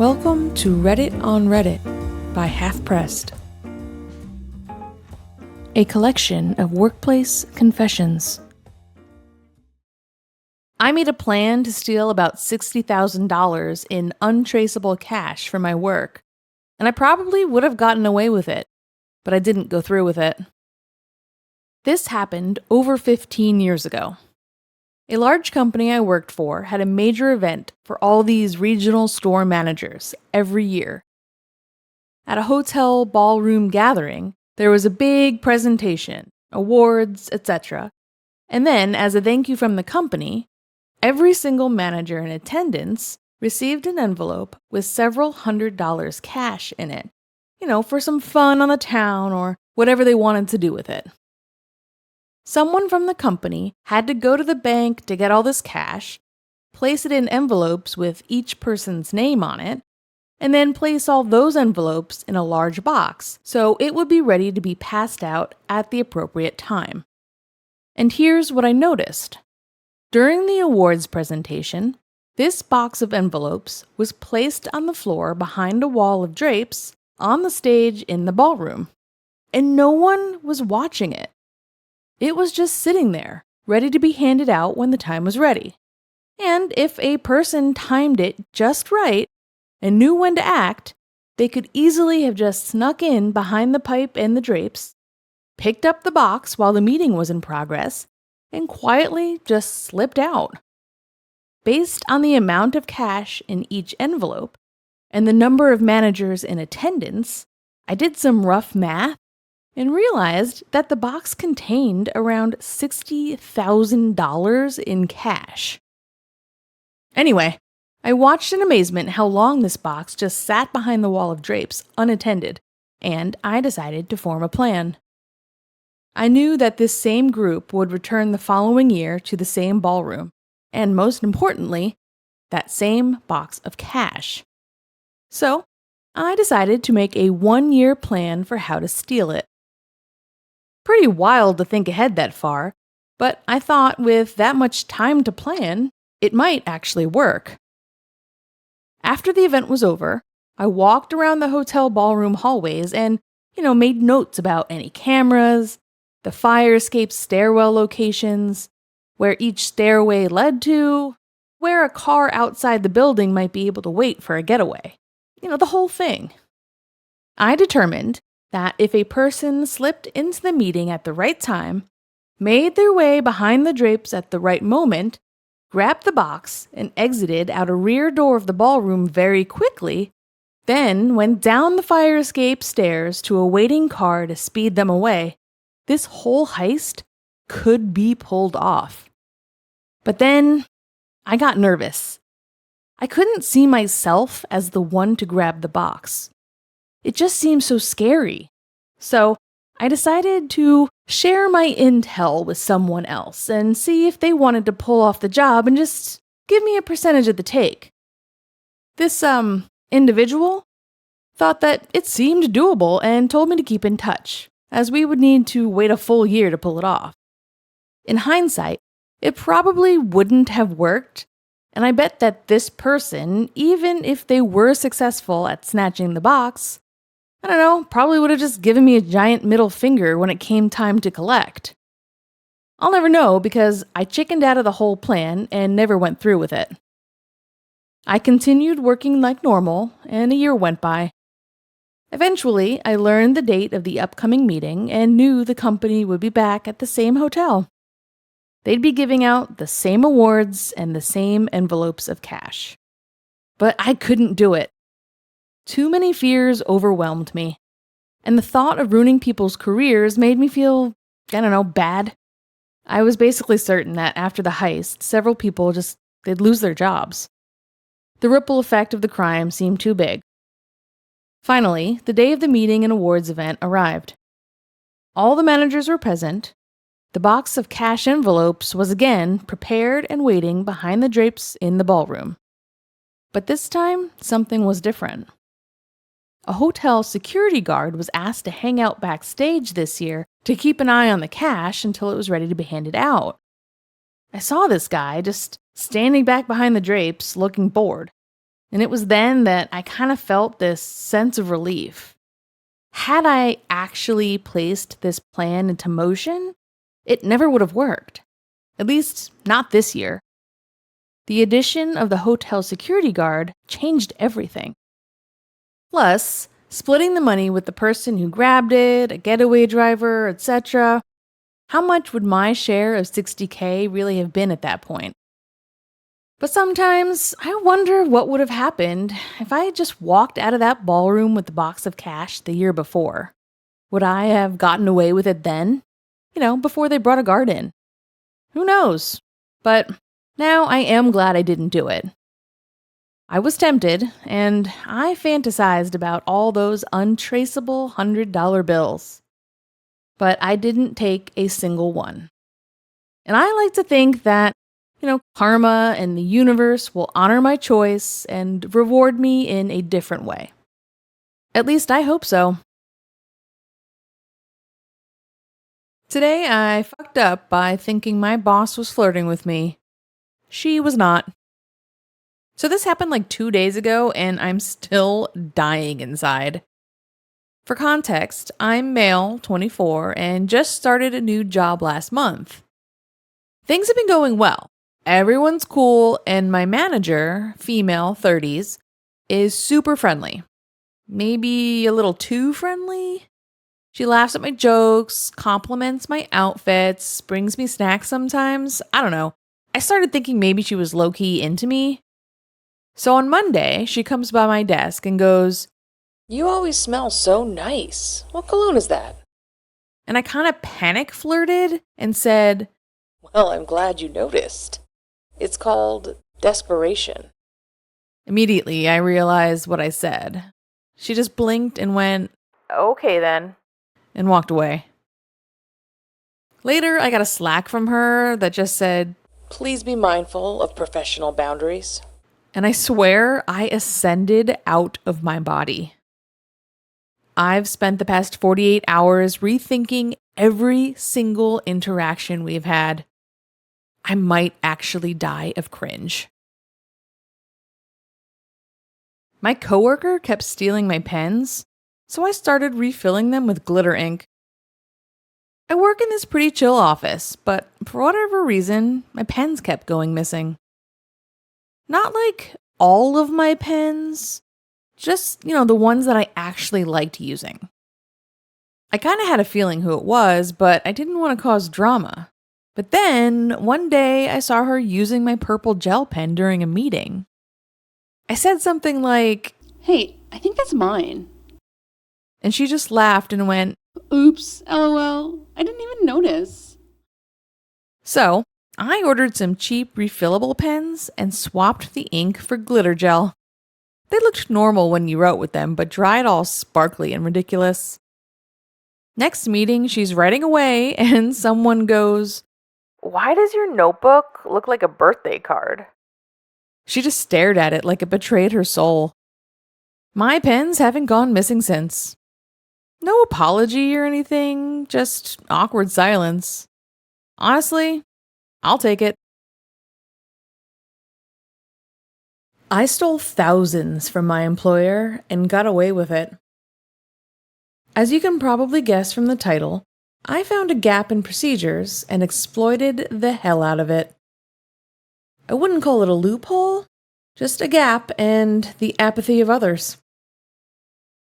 Welcome to Reddit on Reddit by Half Pressed, a collection of workplace confessions. I made a plan to steal about $60,000 in untraceable cash from my work, and I probably would have gotten away with it, but I didn't go through with it. This happened over 15 years ago. A large company I worked for had a major event for all these regional store managers every year. At a hotel ballroom gathering, there was a big presentation, awards, etc. And then, as a thank you from the company, every single manager in attendance received an envelope with several $100s cash in it, for some fun on the town or whatever they wanted to do with it. Someone from the company had to go to the bank to get all this cash, place it in envelopes with each person's name on it, and then place all those envelopes in a large box so it would be ready to be passed out at the appropriate time. And here's what I noticed. During the awards presentation, this box of envelopes was placed on the floor behind a wall of drapes on the stage in the ballroom, and no one was watching it. It was just sitting there, ready to be handed out when the time was ready. And if a person timed it just right and knew when to act, they could easily have just snuck in behind the pipe and the drapes, picked up the box while the meeting was in progress, and quietly just slipped out. Based on the amount of cash in each envelope and the number of managers in attendance, I did some rough math and realized that the box contained around $60,000 in cash. Anyway, I watched in amazement how long this box just sat behind the wall of drapes, unattended, and I decided to form a plan. I knew that this same group would return the following year to the same ballroom, and most importantly, that same box of cash. So, I decided to make a 1-year plan for how to steal it. Pretty wild to think ahead that far, but I thought with that much time to plan, it might actually work. After the event was over, I walked around the hotel ballroom hallways and, made notes about any cameras, the fire escape stairwell locations, where each stairway led to, where a car outside the building might be able to wait for a getaway. The whole thing. I determined that if a person slipped into the meeting at the right time, made their way behind the drapes at the right moment, grabbed the box, and exited out a rear door of the ballroom very quickly, then went down the fire escape stairs to a waiting car to speed them away, this whole heist could be pulled off. But then I got nervous. I couldn't see myself as the one to grab the box. It just seemed so scary. So I decided to share my intel with someone else and see if they wanted to pull off the job and just give me a percentage of the take. This, individual thought that it seemed doable and told me to keep in touch, as we would need to wait a full year to pull it off. In hindsight, it probably wouldn't have worked, and I bet that this person, even if they were successful at snatching the box, probably would have just given me a giant middle finger when it came time to collect. I'll never know because I chickened out of the whole plan and never went through with it. I continued working like normal, and a year went by. Eventually, I learned the date of the upcoming meeting and knew the company would be back at the same hotel. They'd be giving out the same awards and the same envelopes of cash. But I couldn't do it. Too many fears overwhelmed me, and the thought of ruining people's careers made me feel, bad. I was basically certain that after the heist, several people they'd lose their jobs. The ripple effect of the crime seemed too big. Finally, the day of the meeting and awards event arrived. All the managers were present. The box of cash envelopes was again prepared and waiting behind the drapes in the ballroom. But this time, something was different. A hotel security guard was asked to hang out backstage this year to keep an eye on the cash until it was ready to be handed out. I saw this guy just standing back behind the drapes, looking bored. And it was then that I kind of felt this sense of relief. Had I actually placed this plan into motion, it never would have worked. At least, not this year. The addition of the hotel security guard changed everything. Plus, splitting the money with the person who grabbed it, a getaway driver, etc., how much would my share of $60K really have been at that point? But sometimes I wonder what would have happened if I had just walked out of that ballroom with the box of cash the year before. Would I have gotten away with it then? Before they brought a guard in. Who knows? But now I am glad I didn't do it. I was tempted, and I fantasized about all those untraceable $100 bills. But I didn't take a single one. And I like to think that, karma and the universe will honor my choice and reward me in a different way. At least I hope so. Today I fucked up by thinking my boss was flirting with me. She was not. So this happened like 2 days ago, and I'm still dying inside. For context, I'm male, 24, and just started a new job last month. Things have been going well. Everyone's cool, and my manager, female, 30s, is super friendly. Maybe a little too friendly? She laughs at my jokes, compliments my outfits, brings me snacks sometimes. I don't know. I started thinking maybe she was low-key into me. So on Monday, she comes by my desk and goes, "You always smell so nice. What cologne is that?" And I kind of panic flirted and said, "Well, I'm glad you noticed. It's called desperation." Immediately, I realized what I said. She just blinked and went, "Okay then," and walked away. Later, I got a Slack from her that just said, "Please be mindful of professional boundaries." And I swear I ascended out of my body. I've spent the past 48 hours rethinking every single interaction we've had. I might actually die of cringe. My coworker kept stealing my pens, so I started refilling them with glitter ink. I work in this pretty chill office, but for whatever reason, my pens kept going missing. Not like all of my pens, just, the ones that I actually liked using. I kind of had a feeling who it was, but I didn't want to cause drama. But then, one day, I saw her using my purple gel pen during a meeting. I said something like, "Hey, I think that's mine." And she just laughed and went, "Oops, LOL, I didn't even notice." So, I ordered some cheap refillable pens and swapped the ink for glitter gel. They looked normal when you wrote with them, but dried all sparkly and ridiculous. Next meeting, she's writing away, and someone goes, "Why does your notebook look like a birthday card?" She just stared at it like it betrayed her soul. My pens haven't gone missing since. No apology or anything, just awkward silence. Honestly, I'll take it. I stole thousands from my employer and got away with it. As you can probably guess from the title, I found a gap in procedures and exploited the hell out of it. I wouldn't call it a loophole, just a gap and the apathy of others.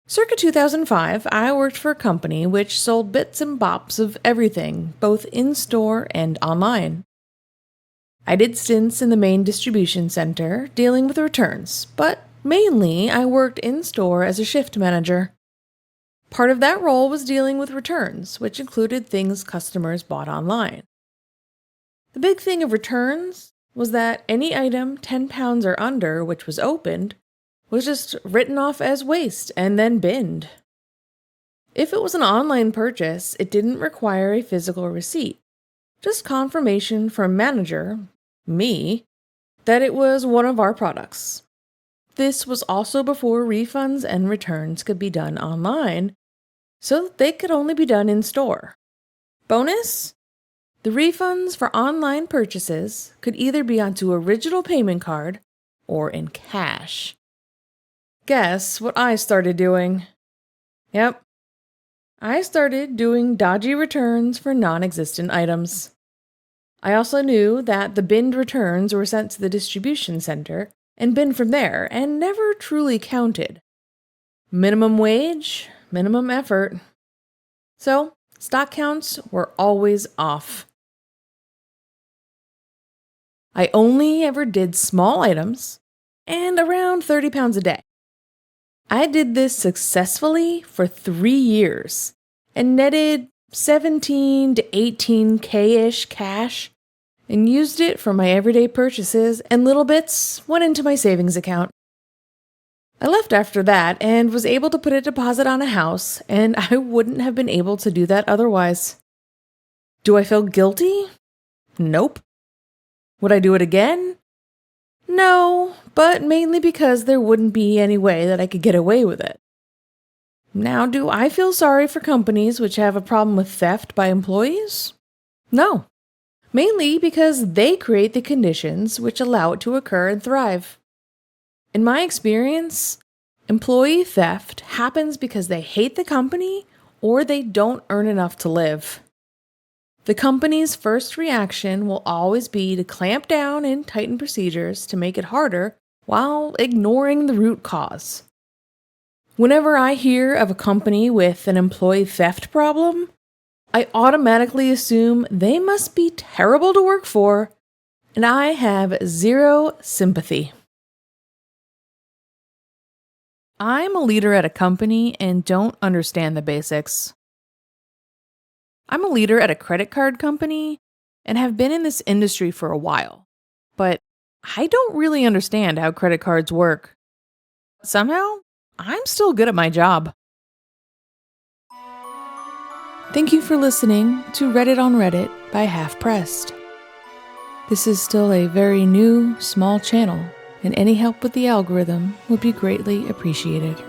Circa 2005, I worked for a company which sold bits and bops of everything, both in-store and online. I did stints in the main distribution center, dealing with returns, but mainly I worked in-store as a shift manager. Part of that role was dealing with returns, which included things customers bought online. The big thing of returns was that any item 10 pounds or under which was opened was just written off as waste and then binned. If it was an online purchase, it didn't require a physical receipt, just confirmation from manager, me, that it was one of our products. This was also before refunds and returns could be done online, so they could only be done in store. Bonus? The refunds for online purchases could either be onto original payment card or in cash. guess what I started doing? Yep. I started doing dodgy returns for non-existent items. I also knew that the binned returns were sent to the distribution center and binned from there and never truly counted. Minimum wage, minimum effort. So, stock counts were always off. I only ever did small items and around 30 pounds a day. I did this successfully for 3 years and netted 17 to 18K-ish cash and used it for my everyday purchases, and little bits went into my savings account. I left after that and was able to put a deposit on a house, and I wouldn't have been able to do that otherwise. Do I feel guilty? Nope. Would I do it again? No, but mainly because there wouldn't be any way that I could get away with it. Now, do I feel sorry for companies which have a problem with theft by employees? No. Mainly because they create the conditions which allow it to occur and thrive. In my experience, employee theft happens because they hate the company or they don't earn enough to live. The company's first reaction will always be to clamp down and tighten procedures to make it harder while ignoring the root cause. Whenever I hear of a company with an employee theft problem, I automatically assume they must be terrible to work for, and I have zero sympathy. I'm a leader at a company and don't understand the basics. I'm a leader at a credit card company and have been in this industry for a while, but I don't really understand how credit cards work. Somehow, I'm still good at my job. Thank you for listening to Reddit on Reddit by Half Pressed. This is still a very new, small channel, and any help with the algorithm would be greatly appreciated.